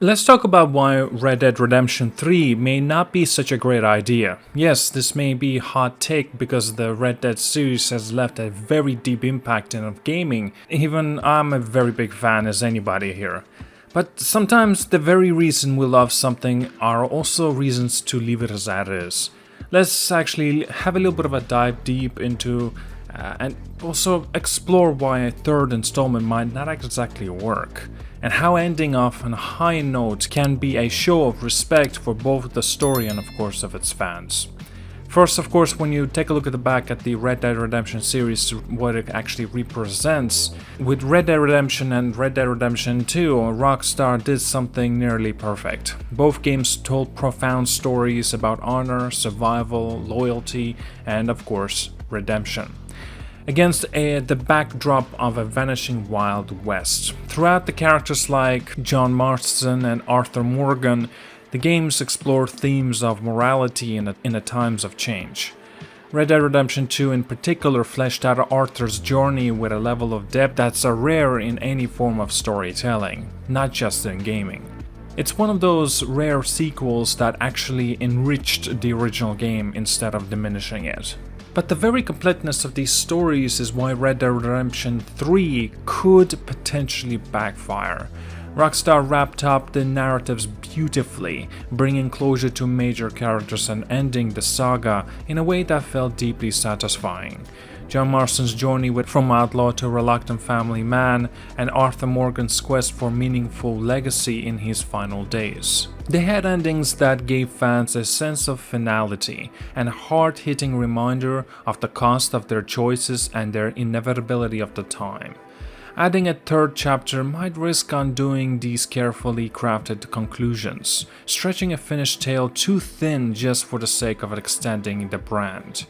Let's talk about why Red Dead Redemption 3 may not be such a great idea. Yes, this may be a hot take because the Red Dead series has left a very deep impact in gaming. Even I'm a very big fan as anybody here. But sometimes the very reason we love something are also reasons to leave it as that is. Let's actually have a little bit of a dive deep into and also explore why a third installment might not exactly work, and how ending off on a high note can be a show of respect for both the story and of course of its fans. First, of course, when you take a look at the back at the Red Dead Redemption series, what it actually represents, with Red Dead Redemption and Red Dead Redemption 2, Rockstar did something nearly perfect. Both games told profound stories about honor, survival, loyalty, and of course, redemption against the backdrop of a vanishing Wild West. Throughout, the characters like John Marston and Arthur Morgan, the games explore themes of morality in the times of change. Red Dead Redemption 2 in particular fleshed out Arthur's journey with a level of depth that's rare in any form of storytelling, not just in gaming. It's one of those rare sequels that actually enriched the original game instead of diminishing it. But the very completeness of these stories is why Red Dead Redemption 3 could potentially backfire. Rockstar wrapped up the narratives beautifully, bringing closure to major characters and ending the saga in a way that felt deeply satisfying. John Marston's journey from outlaw to reluctant family man, and Arthur Morgan's quest for meaningful legacy in his final days. They had endings that gave fans a sense of finality and a hard-hitting reminder of the cost of their choices and their inevitability of the time. Adding a third chapter might risk undoing these carefully crafted conclusions, stretching a finished tale too thin just for the sake of extending the brand.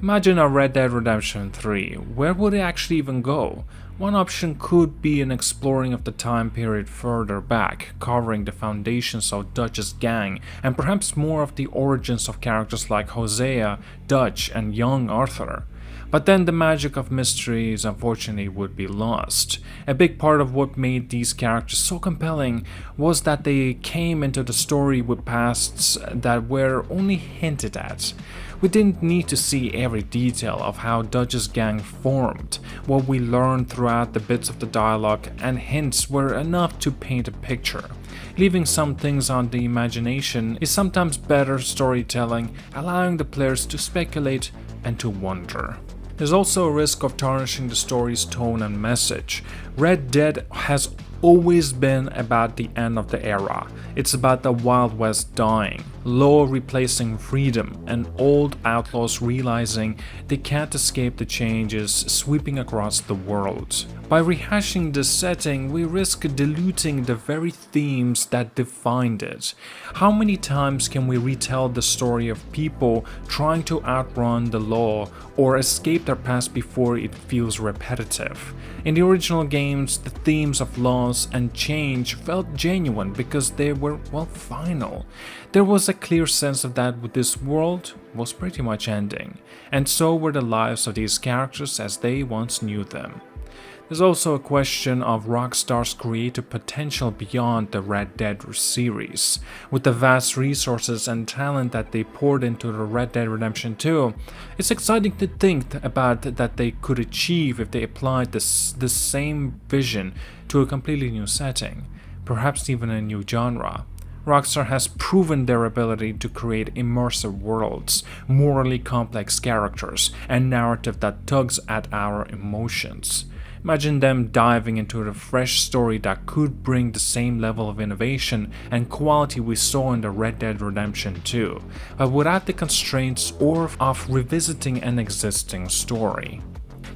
Imagine a Red Dead Redemption 3, where would it actually even go? One option could be an exploring of the time period further back, covering the foundations of Dutch's gang, and perhaps more of the origins of characters like Hosea, Dutch, and young Arthur. But then the magic of mysteries unfortunately would be lost. A big part of what made these characters so compelling was that they came into the story with pasts that were only hinted at. We didn't need to see every detail of how Dutch's gang formed. What we learned throughout the bits of the dialogue and hints were enough to paint a picture. Leaving some things on the imagination is sometimes better storytelling, allowing the players to speculate and to wonder. There's also a risk of tarnishing the story's tone and message. Red Dead has always been about the end of the era. It's about the Wild West dying, law replacing freedom, and old outlaws realizing they can't escape the changes sweeping across the world. By rehashing this setting, we risk diluting the very themes that defined it. How many times can we retell the story of people trying to outrun the law or escape their past before it feels repetitive? In the original games, the themes of loss and change felt genuine because they were, well, final. There was a clear sense of that with this world was pretty much ending, and so were the lives of these characters as they once knew them. There's also a question of Rockstar's creative potential beyond the Red Dead series. With the vast resources and talent that they poured into the Red Dead Redemption 2, it's exciting to think about that they could achieve if they applied this same vision to a completely new setting, perhaps even a new genre. Rockstar has proven their ability to create immersive worlds, morally complex characters, and narrative that tugs at our emotions. Imagine them diving into a fresh story that could bring the same level of innovation and quality we saw in the Red Dead Redemption 2, but without the constraints or of revisiting an existing story.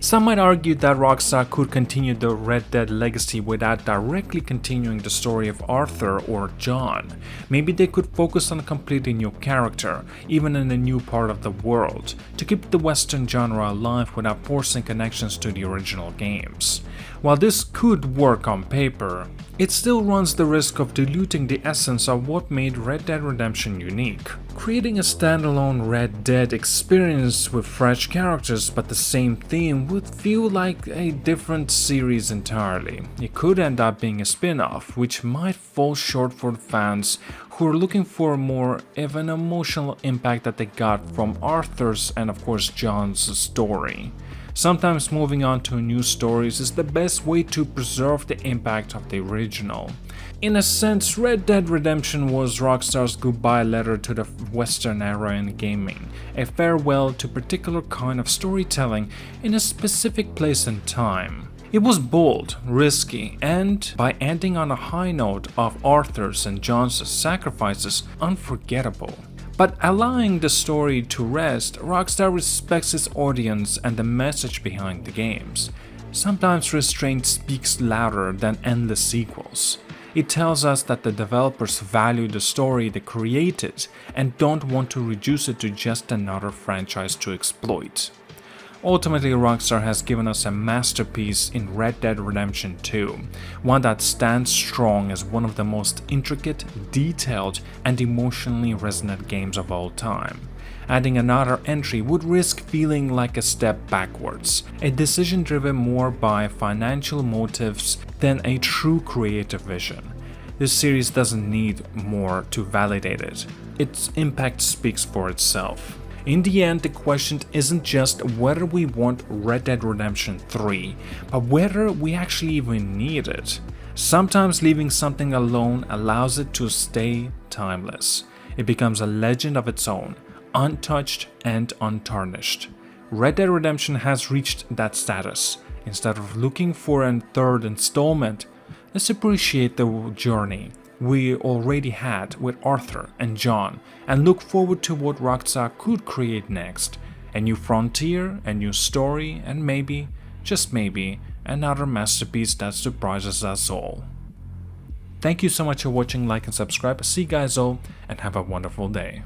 Some might argue that Rockstar could continue the Red Dead legacy without directly continuing the story of Arthur or John. Maybe they could focus on a completely new character, even in a new part of the world, to keep the Western genre alive without forcing connections to the original games. While this could work on paper, it still runs the risk of diluting the essence of what made Red Dead Redemption unique. Creating a standalone Red Dead experience with fresh characters but the same theme would feel like a different series entirely. It could end up being a spin-off, which might fall short for fans who are looking for more of an emotional impact that they got from Arthur's and of course John's story. Sometimes moving on to new stories is the best way to preserve the impact of the original. In a sense, Red Dead Redemption was Rockstar's goodbye letter to the Western era in gaming, a farewell to a particular kind of storytelling in a specific place and time. It was bold, risky, and, by ending on a high note of Arthur's and John's sacrifices, unforgettable. But allowing the story to rest, Rockstar respects its audience and the message behind the games. Sometimes restraint speaks louder than endless sequels. It tells us that the developers value the story they created and don't want to reduce it to just another franchise to exploit. Ultimately, Rockstar has given us a masterpiece in Red Dead Redemption 2, one that stands strong as one of the most intricate, detailed, and emotionally resonant games of all time. Adding another entry would risk feeling like a step backwards, a decision driven more by financial motives than a true creative vision. This series doesn't need more to validate it. Its impact speaks for itself. In the end, the question isn't just whether we want Red Dead Redemption 3, but whether we actually even need it. Sometimes leaving something alone allows it to stay timeless. It becomes a legend of its own, untouched and untarnished. Red Dead Redemption has reached that status. Instead of looking for a third installment, let's appreciate the journey we already had with Arthur and John and look forward to what Rockstar could create next. A new frontier, a new story, and maybe, just maybe, another masterpiece that surprises us all. Thank you so much for watching, like and subscribe. See you guys all and have a wonderful day.